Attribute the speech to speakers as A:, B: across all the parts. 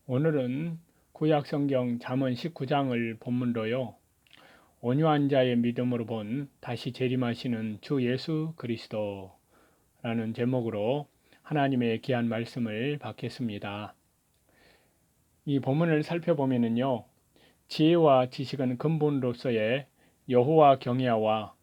A: 오늘은 구약성경 잠언 19장을 본문으로요. 온유한 자의 믿음으로 본 다시 재림하시는 주 예수 그리스도라는 제목으로 하나님의 귀한 말씀을 받겠습니다. 이 본문을 살펴보면요. 지혜와 지식은 근본으로서의 여호와 경외와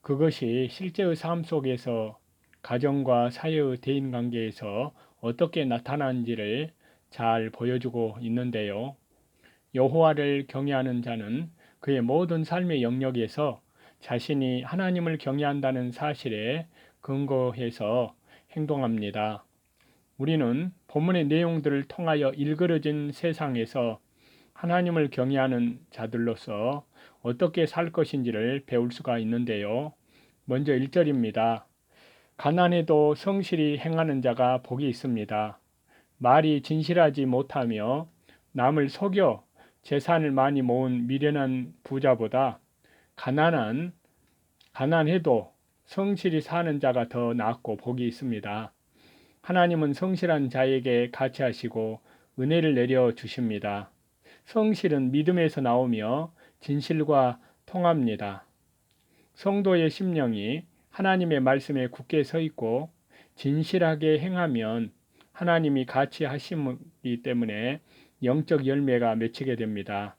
A: 그것이 실제의 삶 속에서 가정과 사회의 대인관계에서 어떻게 나타나는지를 잘 보여주고 있는데요. 여호와를 경외하는 자는 그의 모든 삶의 영역에서 자신이 하나님을 경외한다는 사실에 근거해서 행동합니다. 우리는 본문의 내용들을 통하여 일그러진 세상에서 하나님을 경외하는 자들로서 어떻게 살 것인지를 배울 수가 있는데요. 먼저 1절입니다. 가난해도 성실히 행하는 자가 복이 있습니다. 말이 진실하지 못하며 남을 속여 재산을 많이 모은 미련한 부자보다 가난해도 성실히 사는 자가 더 낫고 복이 있습니다. 하나님은 성실한 자에게 가치하시고 은혜를 내려 주십니다. 성실은 믿음에서 나오며 진실과 통합니다. 성도의 심령이 하나님의 말씀에 굳게 서 있고 진실하게 행하면 하나님이 가치하시기 때문에 영적 열매가 맺히게 됩니다.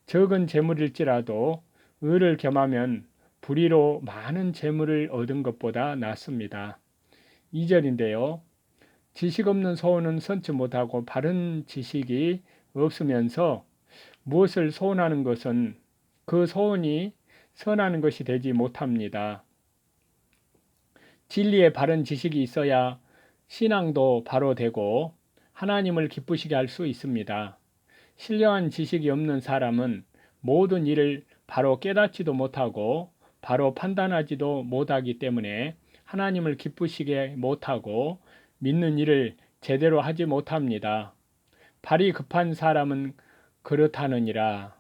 A: 적은 재물일지라도 의를 겸하면 불의로 많은 재물을 얻은 것보다 낫습니다. 2절인데요. 지식 없는 소원은 선치 못하고 바른 지식이 없으면서 무엇을 소원하는 것은 그 소원이 선하는 것이 되지 못합니다. 진리의 바른 지식이 있어야 신앙도 바로 되고 하나님을 기쁘시게 할 수 있습니다. 신령한 지식이 없는 사람은 모든 일을 바로 깨닫지도 못하고 바로 판단하지도 못하기 때문에 하나님을 기쁘시게 못하고 믿는 일을 제대로 하지 못합니다. 발이 급한 사람은 그렇다느니라.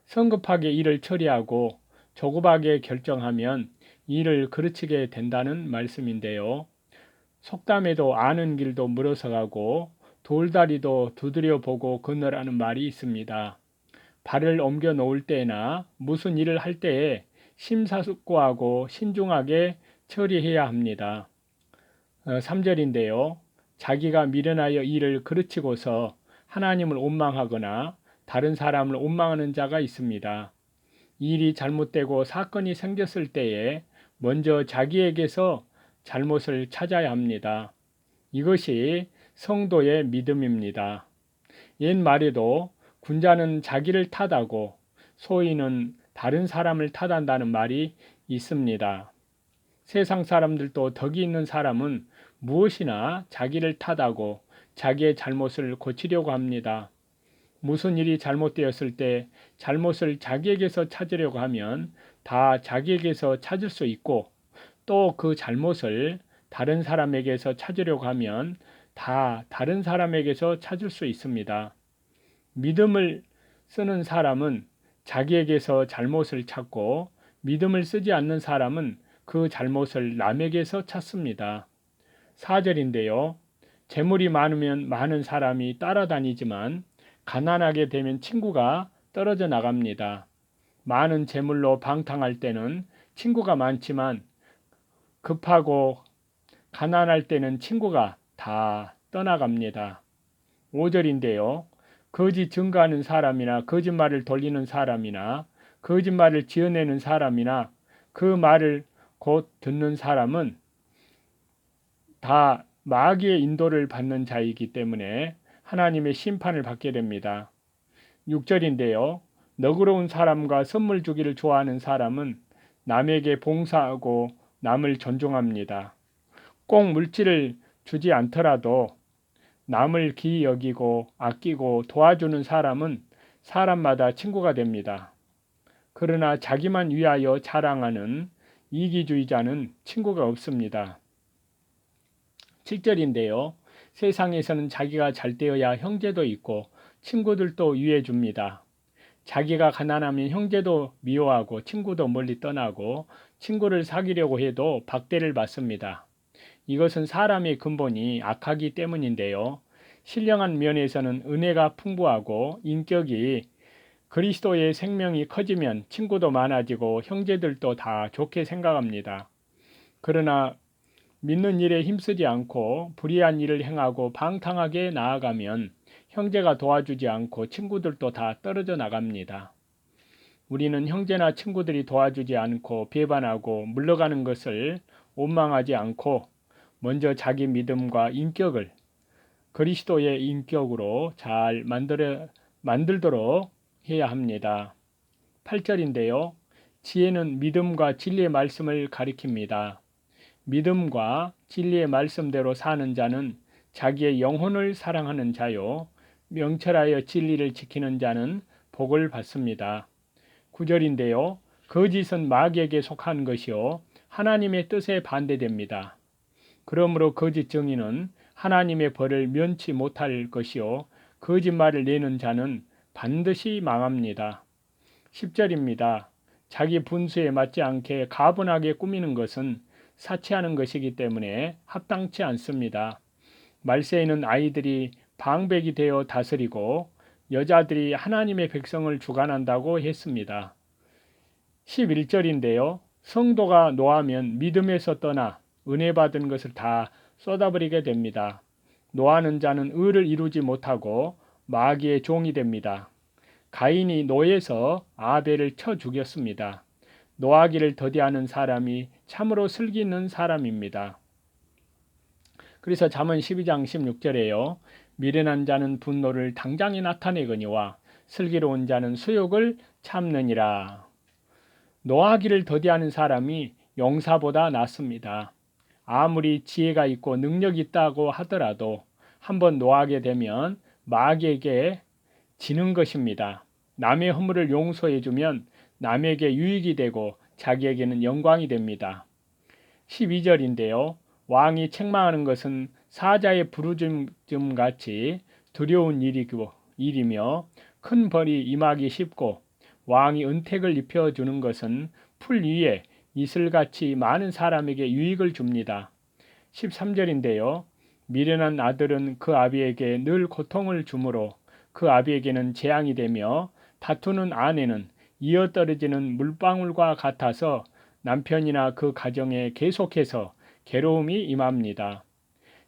A: 성급하게 일을 처리하고 조급하게 결정하면 일을 그르치게 된다는 말씀인데요. 속담에도 아는 길도 물어서 가고 돌다리도 두드려 보고 건너라는 말이 있습니다. 발을 옮겨 놓을 때나 무슨 일을 할 때에 심사숙고하고 신중하게 처리해야 합니다. 3절인데요. 자기가 미련하여 일을 그르치고서 하나님을 원망하거나 다른 사람을 원망하는 자가 있습니다. 일이 잘못되고 사건이 생겼을 때에 먼저 자기에게서 잘못을 찾아야 합니다. 이것이 성도의 믿음입니다. 옛말에도 군자는 자기를 탓하고 소인은 다른 사람을 탓한다는 말이 있습니다. 세상 사람들도 덕이 있는 사람은 무엇이나 자기를 탓하고 자기의 잘못을 고치려고 합니다. 무슨 일이 잘못되었을 때 잘못을 자기에게서 찾으려고 하면 다 자기에게서 찾을 수 있고 또 그 잘못을 다른 사람에게서 찾으려고 하면 다 다른 사람에게서 찾을 수 있습니다. 믿음을 쓰는 사람은 자기에게서 잘못을 찾고 믿음을 쓰지 않는 사람은 그 잘못을 남에게서 찾습니다. 4절인데요. 재물이 많으면 많은 사람이 따라다니지만 가난하게 되면 친구가 떨어져 나갑니다. 많은 재물로 방탕할 때는 친구가 많지만 급하고 가난할 때는 친구가 다 떠나갑니다. 5절인데요. 거짓 증거하는 사람이나 거짓말을 돌리는 사람이나 거짓말을 지어내는 사람이나 그 말을 곧 듣는 사람은 다 마귀의 인도를 받는 자이기 때문에 하나님의 심판을 받게 됩니다. 6절인데요. 너그러운 사람과 선물 주기를 좋아하는 사람은 남에게 봉사하고 남을 존중합니다. 꼭 물질을 주지 않더라도 남을 귀히 여기고 아끼고 도와주는 사람은 사람마다 친구가 됩니다. 그러나 자기만 위하여 자랑하는 이기주의자는 친구가 없습니다. 7절인데요. 세상에서는 자기가 잘 되어야 형제도 있고 친구들도 위해 줍니다. 자기가 가난하면 형제도 미워하고 친구도 멀리 떠나고 친구를 사귀려고 해도 박대를 받습니다. 이것은 사람의 근본이 악하기 때문인데요. 신령한 면에서는 은혜가 풍부하고 인격이 그리스도의 생명이 커지면 친구도 많아지고 형제들도 다 좋게 생각합니다. 그러나 믿는 일에 힘쓰지 않고 불의한 일을 행하고 방탕하게 나아가면 형제가 도와주지 않고 친구들도 다 떨어져 나갑니다. 우리는 형제나 친구들이 도와주지 않고 배반하고 물러가는 것을 원망하지 않고 먼저 자기 믿음과 인격을 그리스도의 인격으로 잘 만들도록 해야 합니다. 8절인데요. 지혜는 믿음과 진리의 말씀을 가리킵니다. 믿음과 진리의 말씀대로 사는 자는 자기의 영혼을 사랑하는 자요. 명철하여 진리를 지키는 자는 복을 받습니다. 9절인데요. 거짓은 마귀에게 속한 것이요. 하나님의 뜻에 반대됩니다. 그러므로 거짓 증인은 하나님의 벌을 면치 못할 것이요. 거짓말을 내는 자는 반드시 망합니다. 10절입니다. 자기 분수에 맞지 않게 가분하게 꾸미는 것은 사치하는 것이기 때문에 합당치 않습니다. 말세에는 아이들이 방백이 되어 다스리고 여자들이 하나님의 백성을 주관한다고 했습니다. 11절인데요. 성도가 노하면 믿음에서 떠나 은혜 받은 것을 다 쏟아버리게 됩니다. 노하는 자는 의를 이루지 못하고 마귀의 종이 됩니다. 가인이 노에서 아벨을 쳐 죽였습니다. 노하기를 더디하는 사람이 참으로 슬기 있는 사람입니다. 그래서 잠언 12장 16절에요. 미련한 자는 분노를 당장에 나타내거니와 슬기로운 자는 수욕을 참느니라. 노하기를 더디하는 사람이 용사보다 낫습니다. 아무리 지혜가 있고 능력이 있다고 하더라도 한번 노하게 되면 마귀에게 지는 것입니다. 남의 허물을 용서해주면 남에게 유익이 되고 자기에게는 영광이 됩니다. 12절인데요. 왕이 책망하는 것은 사자의 부르짖음 같이 두려운 일이며 큰 벌이 임하기 쉽고 왕이 은택을 입혀주는 것은 풀 위에 이슬같이 많은 사람에게 유익을 줍니다. 13절인데요. 미련한 아들은 그 아비에게 늘 고통을 주므로 그 아비에게는 재앙이 되며 다투는 아내는 이어떨어지는 물방울과 같아서 남편이나 그 가정에 계속해서 괴로움이 임합니다.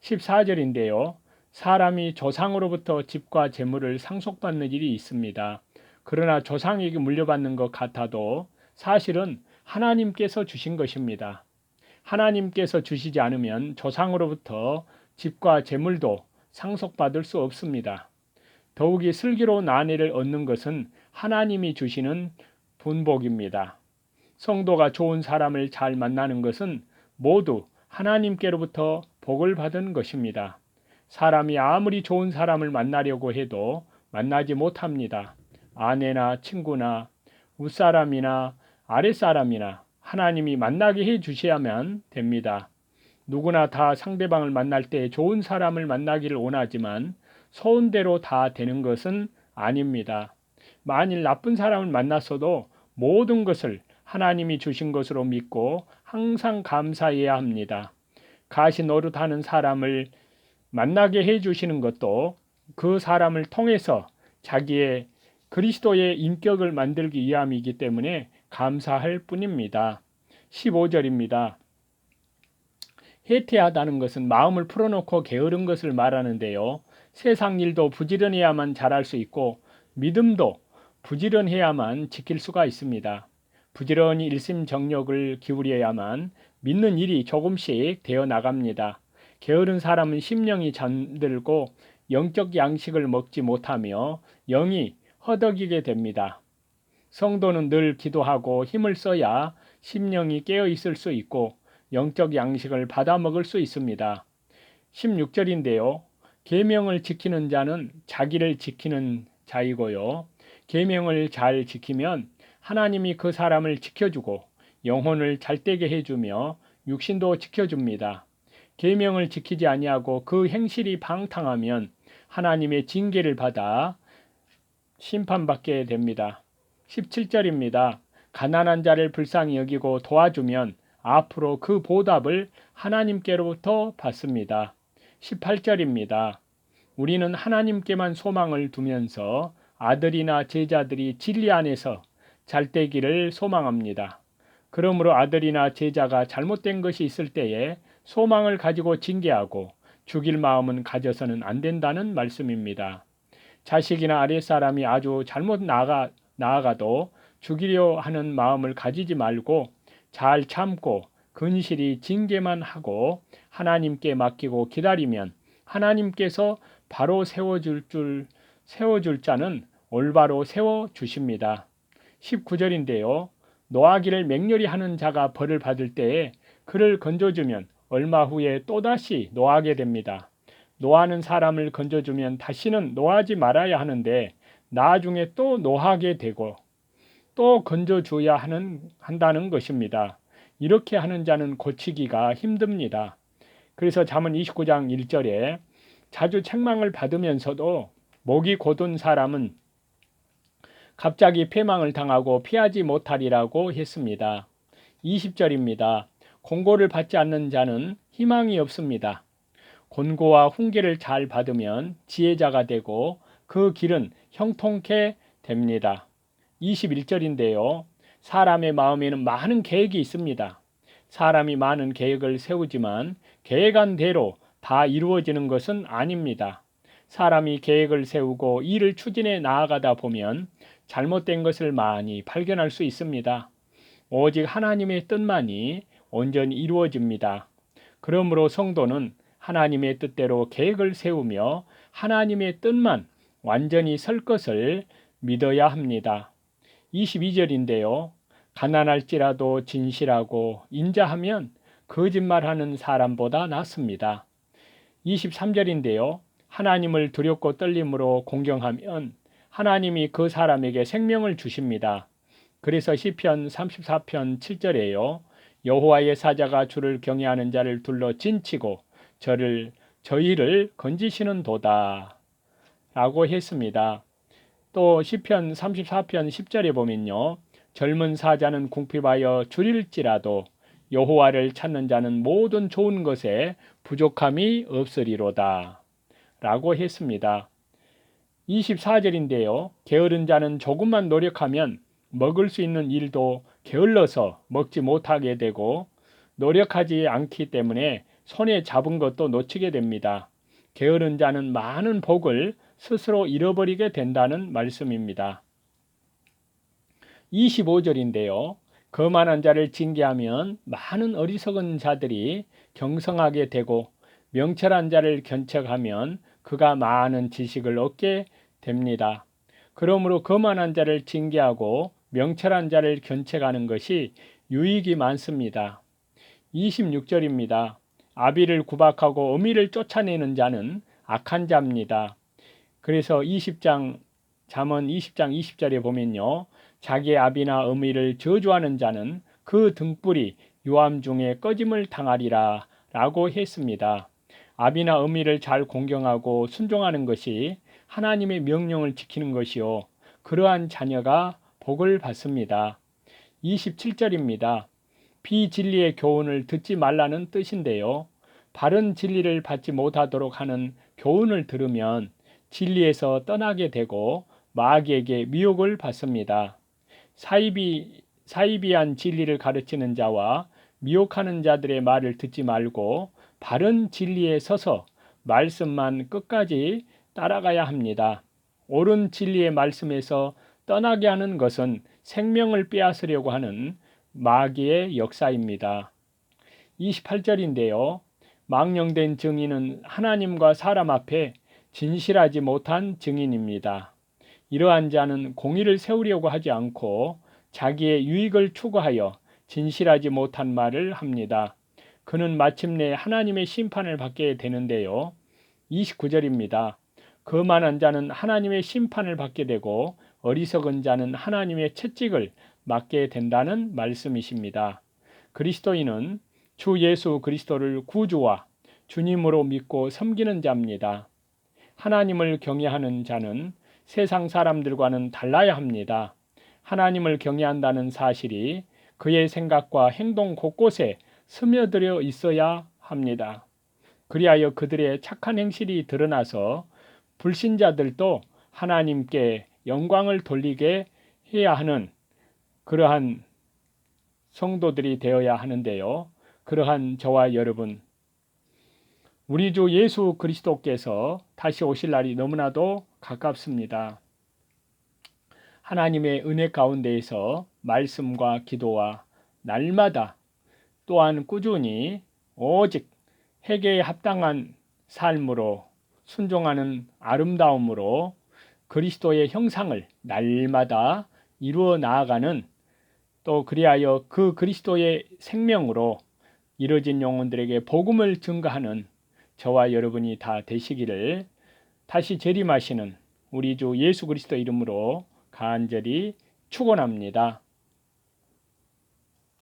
A: 14절인데요. 사람이 조상으로부터 집과 재물을 상속받는 일이 있습니다. 그러나 조상에게 물려받는 것 같아도 사실은 하나님께서 주신 것입니다. 하나님께서 주시지 않으면 조상으로부터 집과 재물도 상속받을 수 없습니다. 더욱이 슬기로운 아내를 얻는 것은 하나님이 주시는 분복입니다. 성도가 좋은 사람을 잘 만나는 것은 모두 하나님께로부터 복을 받은 것입니다. 사람이 아무리 좋은 사람을 만나려고 해도 만나지 못합니다. 아내나 친구나 윗사람이나 아랫사람이나 하나님이 만나게 해 주셔야만 됩니다. 누구나 다 상대방을 만날 때 좋은 사람을 만나기를 원하지만 소원대로 다 되는 것은 아닙니다. 만일 나쁜 사람을 만났어도 모든 것을 하나님이 주신 것으로 믿고 항상 감사해야 합니다. 가시 노릇하는 사람을 만나게 해주시는 것도 그 사람을 통해서 자기의 그리스도의 인격을 만들기 위함이기 때문에 감사할 뿐입니다. 15절입니다. 해태하다는 것은 마음을 풀어놓고 게으른 것을 말하는데요. 세상 일도 부지런해야만 잘할 수 있고 믿음도 부지런해야만 지킬 수가 있습니다. 부지런히 일심정력을 기울여야만 믿는 일이 조금씩 되어 나갑니다. 게으른 사람은 심령이 잠들고 영적 양식을 먹지 못하며 영이 허덕이게 됩니다. 성도는 늘 기도하고 힘을 써야 심령이 깨어 있을 수 있고 영적 양식을 받아 먹을 수 있습니다. 16절인데요. 계명을 지키는 자는 자기를 지키는 자이고요. 계명을 잘 지키면 하나님이 그 사람을 지켜주고 영혼을 잘되게 해주며 육신도 지켜줍니다. 계명을 지키지 아니하고 그 행실이 방탕하면 하나님의 징계를 받아 심판받게 됩니다. 17절입니다. 가난한 자를 불쌍히 여기고 도와주면 앞으로 그 보답을 하나님께로부터 받습니다. 18절입니다. 우리는 하나님께만 소망을 두면서 아들이나 제자들이 진리 안에서 잘되기를 소망합니다. 그러므로 아들이나 제자가 잘못된 것이 있을 때에 소망을 가지고 징계하고 죽일 마음은 가져서는 안 된다는 말씀입니다. 자식이나 아랫사람이 아주 잘못 나아가도 죽이려 하는 마음을 가지지 말고 잘 참고 근실히 징계만 하고 하나님께 맡기고 기다리면 하나님께서 바로 세워줄 자는 올바로 세워주십니다. 19절인데요. 노하기를 맹렬히 하는 자가 벌을 받을 때에 그를 건져주면 얼마 후에 또다시 노하게 됩니다. 노하는 사람을 건져주면 다시는 노하지 말아야 하는데 나중에 또 노하게 되고 또 건져줘야 한다는 것입니다. 이렇게 하는 자는 고치기가 힘듭니다. 그래서 잠언 29장 1절에 자주 책망을 받으면서도 목이 곧은 사람은 갑자기 패망을 당하고 피하지 못하리라고 했습니다. 20절입니다. 공고를 받지 않는 자는 희망이 없습니다. 권고와 훈계를 잘 받으면 지혜자가 되고 그 길은 형통케 됩니다. 21절인데요. 사람의 마음에는 많은 계획이 있습니다. 사람이 많은 계획을 세우지만 계획한 대로 다 이루어지는 것은 아닙니다. 사람이 계획을 세우고 일을 추진해 나아가다 보면 잘못된 것을 많이 발견할 수 있습니다. 오직 하나님의 뜻만이 온전히 이루어집니다. 그러므로 성도는 하나님의 뜻대로 계획을 세우며 하나님의 뜻만 완전히 설 것을 믿어야 합니다. 22절인데요. 가난할지라도 진실하고 인자하면 거짓말하는 사람보다 낫습니다. 23절인데요. 하나님을 두렵고 떨림으로 공경하면 하나님이 그 사람에게 생명을 주십니다. 그래서 시편 34편 7절에요. 여호와의 사자가 주를 경외하는 자를 둘러 진치고 저희를 건지시는 도다 라고 했습니다. 또 시편 34편 10절에 보면요. 젊은 사자는 궁핍하여 줄일지라도 여호와를 찾는 자는 모든 좋은 것에 부족함이 없으리로다 라고 했습니다. 24절인데요. 게으른 자는 조금만 노력하면 먹을 수 있는 일도 게을러서 먹지 못하게 되고 노력하지 않기 때문에 손에 잡은 것도 놓치게 됩니다. 게으른 자는 많은 복을 스스로 잃어버리게 된다는 말씀입니다. 25절인데요. 거만한 자를 징계하면 많은 어리석은 자들이 경성하게 되고 명철한 자를 견책하면 그가 많은 지식을 얻게 됩니다. 그러므로 거만한 자를 징계하고 명철한 자를 견책하는 것이 유익이 많습니다. 26절입니다. 아비를 구박하고 어미를 쫓아내는 자는 악한 자입니다. 그래서 잠언 20장 20절에 보면요. 자기의 아비나 어미를 저주하는 자는 그 등불이 유암 중에 꺼짐을 당하리라 라고 했습니다. 아비나 어미를 잘 공경하고 순종하는 것이 하나님의 명령을 지키는 것이요. 그러한 자녀가 복을 받습니다. 27절입니다. 비진리의 교훈을 듣지 말라는 뜻인데요. 바른 진리를 받지 못하도록 하는 교훈을 들으면 진리에서 떠나게 되고 마귀에게 미혹을 받습니다. 사이비한 진리를 가르치는 자와 미혹하는 자들의 말을 듣지 말고 바른 진리에 서서 말씀만 끝까지 따라가야 합니다. 옳은 진리의 말씀에서 떠나게 하는 것은 생명을 빼앗으려고 하는 마귀의 역사입니다. 28절인데요. 망령된 증인은 하나님과 사람 앞에 진실하지 못한 증인입니다. 이러한 자는 공의를 세우려고 하지 않고 자기의 유익을 추구하여 진실하지 못한 말을 합니다. 그는 마침내 하나님의 심판을 받게 되는데요. 29절입니다. 거만한 자는 하나님의 심판을 받게 되고 어리석은 자는 하나님의 채찍을 맞게 된다는 말씀이십니다. 그리스도인은 주 예수 그리스도를 구주와 주님으로 믿고 섬기는 자입니다. 하나님을 경외하는 자는 세상 사람들과는 달라야 합니다. 하나님을 경외한다는 사실이 그의 생각과 행동 곳곳에 스며들어 있어야 합니다. 그리하여 그들의 착한 행실이 드러나서 불신자들도 하나님께 영광을 돌리게 해야 하는 그러한 성도들이 되어야 하는데요. 그러한 저와 여러분, 우리 주 예수 그리스도께서 다시 오실 날이 너무나도 가깝습니다. 하나님의 은혜 가운데에서 말씀과 기도와 날마다 또한 꾸준히 오직 회개에 합당한 삶으로 순종하는 아름다움으로 그리스도의 형상을 날마다 이루어 나아가는, 또 그리하여 그 그리스도의 생명으로 이뤄진 영혼들에게 복음을 증거하는 저와 여러분이 다 되시기를 다시 재림하시는 우리 주 예수 그리스도 이름으로 간절히 축원합니다.